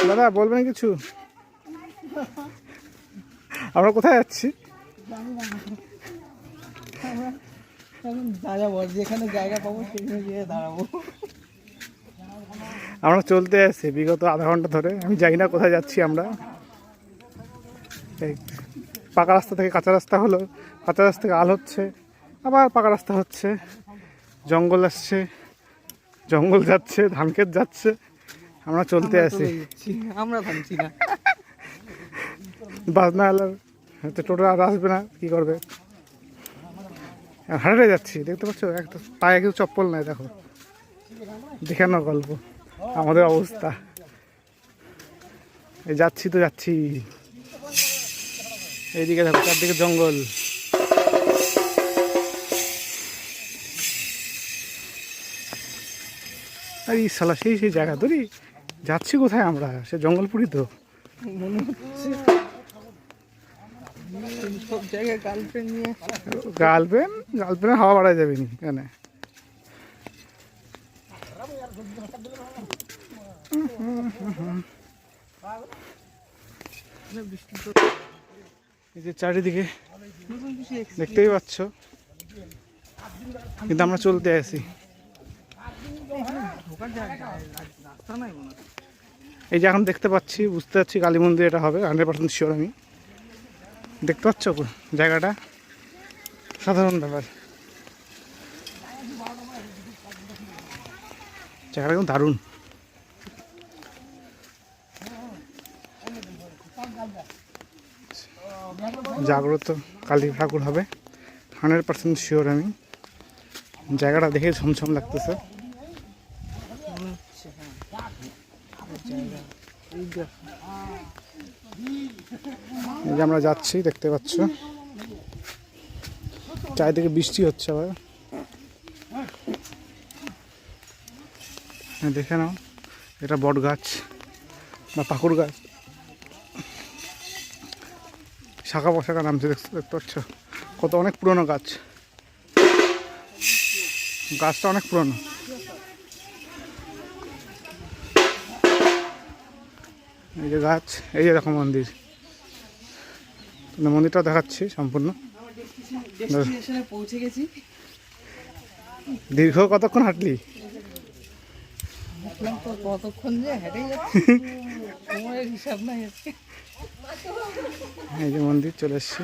দাদা বলবেন কিছু? আমরা কোথায় যাচ্ছি? যেখানে জায়গা পাবো সেখানে গিয়ে দাঁড়াবো। আমরা চলতে আসছি বিগত আধা ঘন্টা ধরে। আমি জানি না কোথায় যাচ্ছি আমরা। এই পাকা রাস্তা থেকে কাঁচা রাস্তা হলো, কাঁচা রাস্তা থেকে আল হচ্ছে, আবার পাকা রাস্তা হচ্ছে, জঙ্গল আসছে, জঙ্গল যাচ্ছে, ধান ক্ষেত যাচ্ছে, আমরা চলতে আসি। আমরা থামছি না। বাস না এলে হয়তো টোটো আর আসবে না, কী করবে? হাঁটে যাচ্ছি, দেখতে পাচ্ছ একটা পায়ে কিছু চপ্পল নাই। দেখো দেখে না গল্প আমাদের অবস্থা। এই যাচ্ছি তো যাচ্ছি, এইদিকে দেখো চারদিকে জঙ্গল। আর এই শালা সেই সেই জায়গা ধরি যাচ্ছি কোথায় আমরা? সে জঙ্গলপুরি তো মনে হচ্ছে সব জায়গায় গার্লফ্রেন্ড নিয়ে। গার্লফ্রেন্ড হাওয়া বাড়ায় যাবে নি কেন? এই যে চারিদিকে দেখতেই পাচ্ছ, কিন্তু আমরা চলতে আসি। এই যে এখন দেখতে পাচ্ছি, বুঝতে পারছি কালী মন্দির এটা হবে 100% শিওর। আমি দেখতে পাচ্ছ জায়গাটা, সাধারণ ব্যাপার। জায়গাটা কিন্তু দারুণ। জাগ্রত কালী ঠাকুর হবে 100% শিওর। আমি জায়গাটা দেখে ঝমঝম লাগতেছে। এই যে আমরা যাচ্ছি, দেখতে পাচ্ছ চারিদিকে বৃষ্টি হচ্ছে। আবার দেখে নাও, এটা বট গাছ বা পাকুড় গাছ, শাখা পোশাকা নামছে। দেখতে পাচ্ছ কত অনেক পুরনো গাছ, গাছটা অনেক পুরনো। এই যে গাছ, এই যে দেখো মন্দির, মন্দিরটা দেখাচ্ছি সম্পূর্ণ। পৌঁছে গেছি। দীর্ঘ কতক্ষণ হাঁটলি? কতক্ষণ যে হেঁটে যাচ্ছি সময়ের হিসাব নাই আজকে। এই যে মন্দির চলে এসছি।